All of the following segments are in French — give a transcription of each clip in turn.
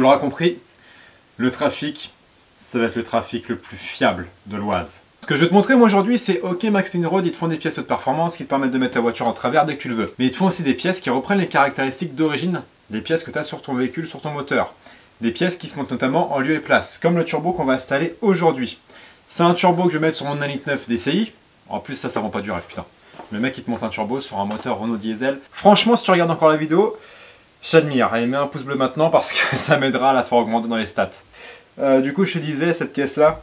Tu l'auras compris, le trafic, ça va être le trafic le plus fiable de l'Oise. Ce que je vais te montrer moi aujourd'hui, c'est ok Max Spin Road, ils te font des pièces de performance qui te permettent de mettre ta voiture en travers dès que tu le veux. Mais ils te font aussi des pièces qui reprennent les caractéristiques d'origine des pièces que tu as sur ton véhicule, sur ton moteur. Des pièces qui se montent notamment en lieu et place, comme le turbo qu'on va installer aujourd'hui. C'est un turbo que je vais mettre sur mon 1,9 litre DCI. En plus ça rend pas du rêve, putain. Le mec il te monte un turbo sur un moteur Renault diesel. Franchement si tu regardes encore la vidéo, j'admire. Allez, mets un pouce bleu maintenant parce que ça m'aidera à la faire augmenter dans les stats. Du coup je te disais, cette pièce là,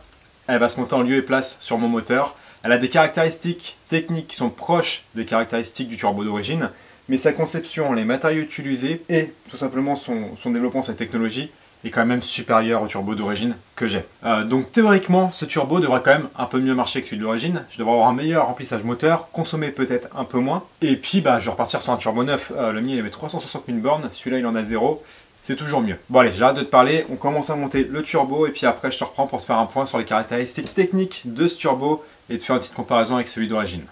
elle va se monter en lieu et place sur mon moteur. Elle a des caractéristiques techniques qui sont proches des caractéristiques du turbo d'origine, mais sa conception, les matériaux utilisés et tout simplement son développement, sa technologie est quand même supérieur au turbo d'origine que j'ai. Donc théoriquement, ce turbo devrait quand même un peu mieux marcher que celui d'origine. Je devrais avoir un meilleur remplissage moteur, consommer peut-être un peu moins. Et puis je vais repartir sur un turbo neuf. Le mien il avait 360 000 bornes, celui-là il en a 0. C'est toujours mieux. Bon allez, j'arrête de te parler, on commence à monter le turbo et puis après je te reprends pour te faire un point sur les caractéristiques techniques de ce turbo et te faire une petite comparaison avec celui d'origine.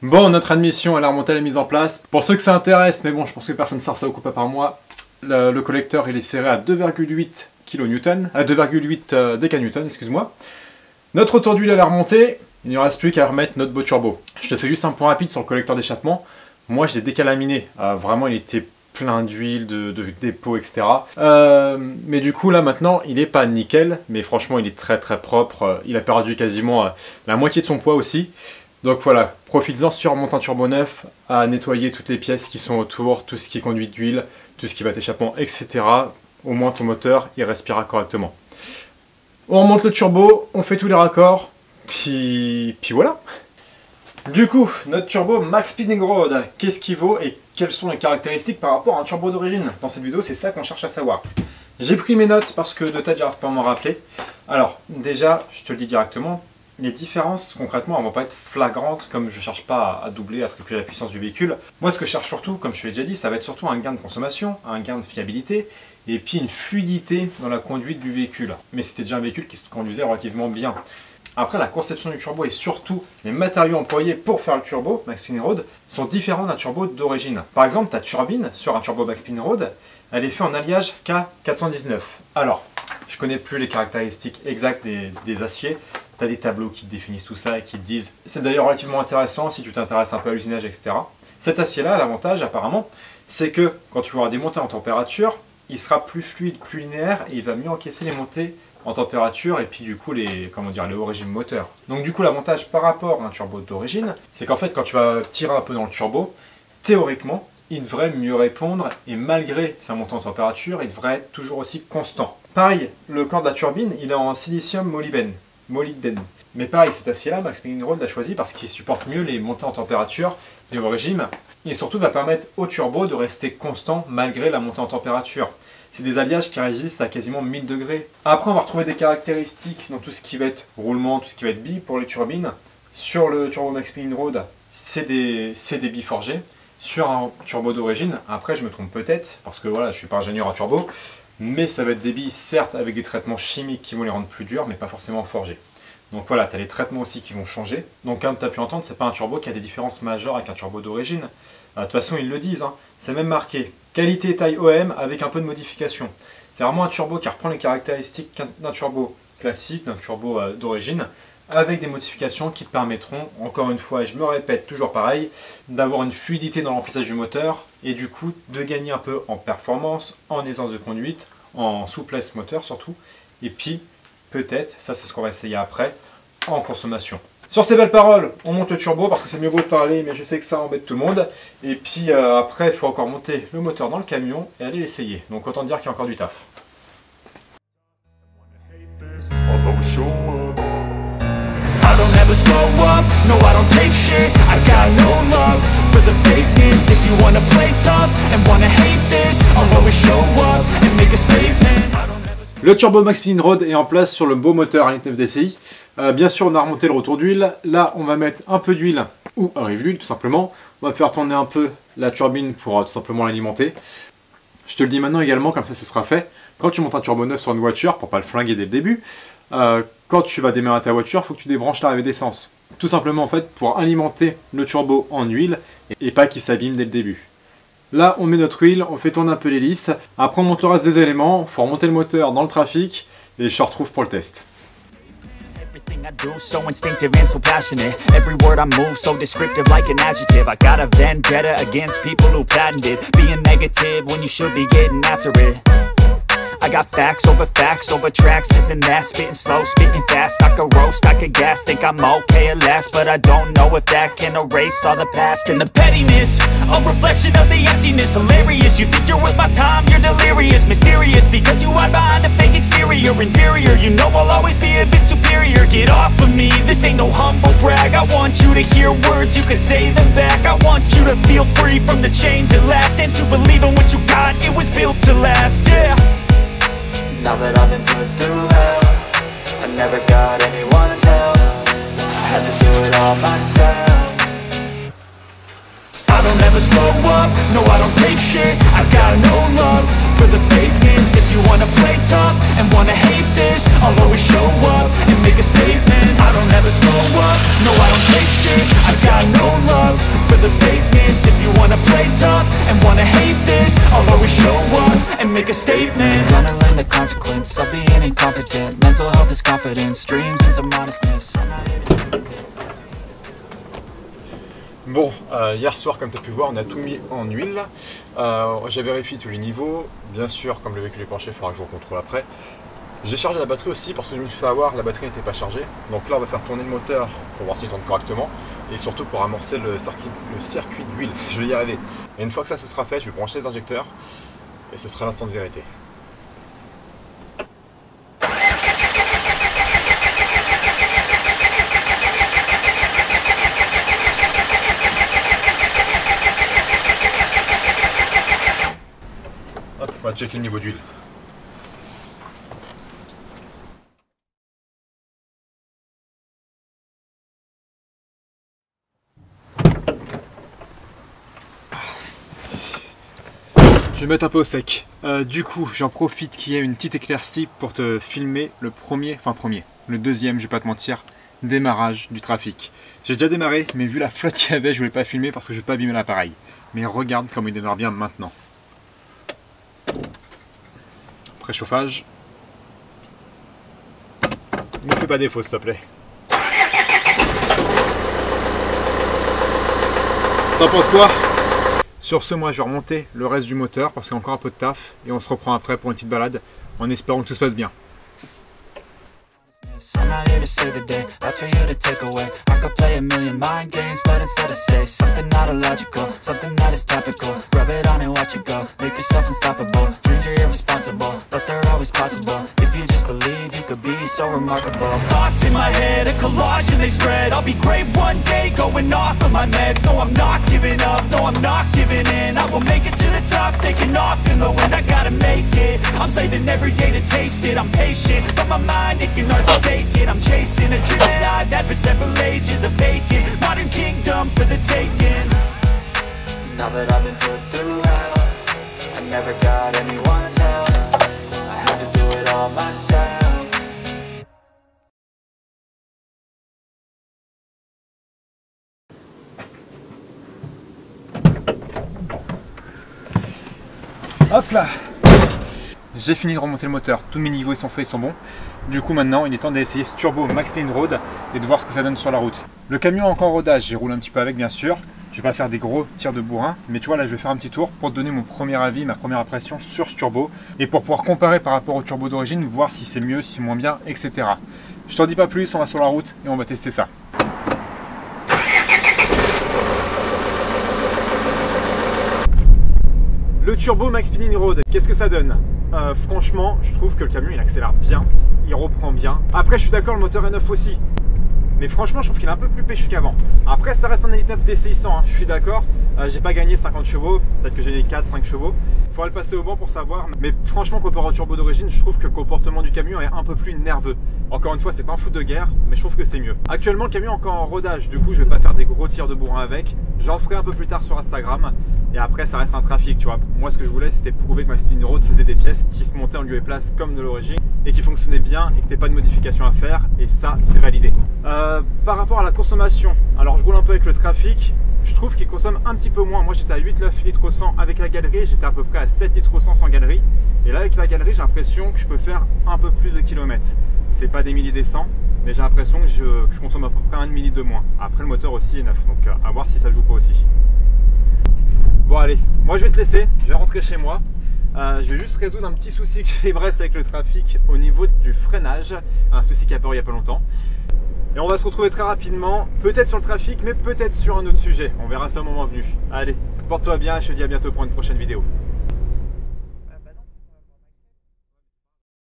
Bon, notre admission elle a remonté à la mise en place. Pour ceux que ça intéresse, mais bon, je pense que personne ne sert ça au coup pas par mois, le collecteur il est serré à 2,8 kN, à 2,8 décanewtons, excuse-moi. Notre retour d'huile elle a remonté, il ne reste plus qu'à remettre notre beau turbo. Je te fais juste un point rapide sur le collecteur d'échappement. Moi je l'ai décalaminé, vraiment il était plein d'huile, de dépôts, etc. Mais du coup là maintenant il est pas nickel, mais franchement il est très très propre. Il a perdu quasiment la moitié de son poids aussi. Donc voilà, profites-en si tu remontes un turbo neuf à nettoyer toutes les pièces qui sont autour, tout ce qui est conduite d'huile, tout ce qui va être échappement, etc. Au moins ton moteur il respirera correctement. On remonte le turbo, on fait tous les raccords, puis voilà. Du coup, notre turbo Max Spin Road, qu'est-ce qu'il vaut et quelles sont les caractéristiques par rapport à un turbo d'origine? Dans cette vidéo, c'est ça qu'on cherche à savoir. J'ai pris mes notes parce que de tête, j'arrive pas à m'en rappeler. Alors, déjà, je te le dis directement, les différences, concrètement, elles vont pas être flagrantes, comme je cherche pas à doubler, à tripler la puissance du véhicule. Moi, ce que je cherche surtout, comme je te l'ai déjà dit, ça va être surtout un gain de consommation, un gain de fiabilité, et puis une fluidité dans la conduite du véhicule. Mais c'était déjà un véhicule qui se conduisait relativement bien. Après, la conception du turbo et surtout les matériaux employés pour faire le turbo Max Spin Road sont différents d'un turbo d'origine. Par exemple, ta turbine sur un turbo Max Spin Road, elle est faite en alliage K419. Alors, je connais plus les caractéristiques exactes des aciers. Tu as des tableaux qui te définissent tout ça et qui te disent... C'est d'ailleurs relativement intéressant si tu t'intéresses un peu à l'usinage, etc. Cet acier-là, l'avantage apparemment, c'est que quand tu auras des montées en température, il sera plus fluide, plus linéaire et il va mieux encaisser les montées en température et puis du coup les hauts régimes moteurs. Donc du coup l'avantage par rapport à un turbo d'origine, c'est qu'en fait quand tu vas tirer un peu dans le turbo, théoriquement, il devrait mieux répondre et malgré sa montée en température, il devrait être toujours aussi constant. Pareil, le corps de la turbine, il est en silicium molybdène. Mais pareil, cet acier-là, Max Spin Road l'a choisi parce qu'il supporte mieux les montées en température, les hauts régimes, et surtout va permettre au turbo de rester constant malgré la montée en température. C'est des alliages qui résistent à quasiment 1000 degrés. Après, on va retrouver des caractéristiques dans tout ce qui va être roulement, tout ce qui va être billes pour les turbines. Sur le turbo Max Spin Road, c'est des billes forgées. Sur un turbo d'origine, après je me trompe peut-être, parce que voilà, je suis pas ingénieur à turbo, mais ça va être des billes, certes, avec des traitements chimiques qui vont les rendre plus durs, mais pas forcément forgées. Donc voilà, tu as les traitements aussi qui vont changer. Donc comme tu as pu entendre, c'est pas un turbo qui a des différences majeures avec un turbo d'origine. De toute façon, ils le disent, hein. C'est même marqué qualité taille OM avec un peu de modification. C'est vraiment un turbo qui reprend les caractéristiques d'un turbo classique, d'un turbo d'origine, avec des modifications qui te permettront, encore une fois, et je me répète toujours pareil, d'avoir une fluidité dans l'emplissage du moteur et du coup de gagner un peu en performance, en aisance de conduite, en souplesse moteur surtout, et puis peut-être, ça c'est ce qu'on va essayer après, en consommation. Sur ces belles paroles, on monte le turbo parce que c'est mieux beau de parler, mais je sais que ça embête tout le monde. Et puis après, il faut encore monter le moteur dans le camion et aller l'essayer. Donc autant dire qu'il y a encore du taf. Le turbo Max Spin Road est en place sur le beau moteur 1,9 litre DCI. Bien sûr, on a remonté le retour d'huile. Là, on va mettre un peu d'huile ou un rive d'huile tout simplement. On va faire tourner un peu la turbine pour tout simplement l'alimenter. Je te le dis maintenant également, comme ça ce sera fait. Quand tu montes un turbo neuf sur une voiture, pour pas le flinguer dès le début, quand tu vas démarrer ta voiture, il faut que tu débranches l'arrivée d'essence. Tout simplement en fait pour alimenter le turbo en huile et pas qu'il s'abîme dès le début. Là on met notre huile, on fait tourner un peu l'hélice, après on monte le reste des éléments, il faut remonter le moteur dans le trafic et je te retrouve pour le test. I do, so instinctive and so passionate. Every word I move, so descriptive like an adjective. I got a vendetta against people who patented being negative when you should be getting after it. I got facts over tracks, this and that. Spitting slow, spitting fast, I could roast, I could gas. Think I'm okay at last, but I don't know if that can erase all the past. And the pettiness, a reflection of the emptiness. Hilarious, you think you're worth my time, you're delirious. Mysterious, because you hide behind a fake exterior. Inferior, you know I'll always be a bit superior. Get off of me, this ain't no humble brag. I want you to hear words, you can say them back. I want you to feel free from the chains at last, and to believe in what you got, it was built to last, yeah. Now that I've been put through hell, I never got anyone's help. I had to do it all myself. I don't ever slow up, no I don't take shit. I got no love for the fakeness. If you wanna play tough and wanna hate this, I'll always show up and make a statement. I don't ever slow up, no I don't take shit. I got no love for the fakeness. If you wanna play tough and wanna hate this, I'll always show up and make a statement. Gonna learn the consequence of being incompetent. Mental health is confidence, dreams into modestness. Bon, hier soir, comme tu as pu voir, on a tout mis en huile. J'ai vérifié tous les niveaux. Bien sûr, comme le véhicule est penché, il faudra que je recontrôle après. J'ai chargé la batterie aussi parce que je me suis fait avoir, la batterie n'était pas chargée. Donc là, on va faire tourner le moteur pour voir s'il tourne correctement. Et surtout pour amorcer le circuit d'huile. Je vais y arriver. Et une fois que ça se sera fait, je vais brancher les injecteurs. Et ce sera l'instant de vérité. Hop, on va checker le niveau d'huile. Je vais mettre un peu au sec. Du coup, j'en profite qu'il y ait une petite éclaircie pour te filmer le deuxième, je vais pas te mentir, démarrage du trafic. J'ai déjà démarré, mais vu la flotte qu'il y avait, je voulais pas filmer parce que je vais pas abîmer l'appareil. Mais regarde comme il démarre bien maintenant. Préchauffage. Ne fais pas défaut, s'il te plaît. T'en penses quoi? Sur ce, moi je vais remonter le reste du moteur parce qu'il y a encore un peu de taf et on se reprend après pour une petite balade en espérant que tout se passe bien. I'm not here to save the day, that's for you to take away. I could play a million mind games, but instead I say something not illogical, something that is topical. Rub it on and watch it go, make yourself unstoppable. Dreams are irresponsible, but they're always possible. If you just believe, you could be so remarkable. Thoughts in my head, a collage and they spread. I'll be great one day, going off of my meds. No, I'm not giving up, no, I'm not giving in. I will make it to the top, taking off in the wind. I gotta make it, I'm saving every day to taste it. I'm patient, but my mind, it can hardly take it. I'm chasing a dream that I've had for several ages. A vacant, modern kingdom for the taking. Now that I've been put through hell, I never got anyone's help. I had to do it all myself. Hop là! J'ai fini de remonter le moteur, tous mes niveaux ils sont faits, ils sont bons. Du coup maintenant il est temps d'essayer ce turbo Max Speed Road et de voir ce que ça donne sur la route. Le camion est encore en rodage, j'ai roulé un petit peu avec bien sûr. Je vais pas faire des gros tirs de bourrin, mais tu vois là je vais faire un petit tour pour te donner mon premier avis, ma première impression sur ce turbo. Et pour pouvoir comparer par rapport au turbo d'origine, voir si c'est mieux, si c'est moins bien, etc. Je t'en dis pas plus, on va sur la route et on va tester ça. Le turbo Max Speed Road, qu'est-ce que ça donne? Franchement, je trouve que le camion il accélère bien, il reprend bien. Après, je suis d'accord, le moteur est neuf aussi. Mais franchement, je trouve qu'il est un peu plus péchu qu'avant. Après, ça reste un 1.9 D600, hein, je suis d'accord. J'ai pas gagné 50 chevaux, peut-être que j'ai gagné 4-5 chevaux. Il faudrait le passer au banc pour savoir. Mais franchement, comparé au turbo d'origine, je trouve que le comportement du camion est un peu plus nerveux. Encore une fois, c'est pas un foot de guerre, mais je trouve que c'est mieux. Actuellement, le camion est encore en rodage, du coup, je vais pas faire des gros tirs de bourrin avec. J'en ferai un peu plus tard sur Instagram. Et après, ça reste un trafic, tu vois. Moi, ce que je voulais, c'était prouver que ma Spin Road faisait des pièces qui se montaient en lieu et place comme de l'origine et qui fonctionnaient bien et que t'aies pas de modification à faire. Et ça, c'est validé. Par rapport à la consommation, alors je roule un peu avec le trafic. Je trouve qu'il consomme un petit peu moins. Moi, j'étais à 8-9 litres au 100 avec la galerie. J'étais à peu près à 7 litres au 100 sans galerie. Et là, avec la galerie, j'ai l'impression que je peux faire un peu plus de kilomètres. C'est pas des millis des 100, mais j'ai l'impression que je consomme à peu près 1 demi-litre de moins. Après, le moteur aussi est neuf, donc à voir si ça joue pas aussi. Bon, allez, moi je vais te laisser. Je vais rentrer chez moi. Je vais juste résoudre un petit souci que j'ai avec le trafic au niveau du freinage. Un souci qui a apparu il y a pas longtemps. Et on va se retrouver très rapidement, peut-être sur le trafic, mais peut-être sur un autre sujet. On verra ça au moment venu. Allez, porte-toi bien et je te dis à bientôt pour une prochaine vidéo.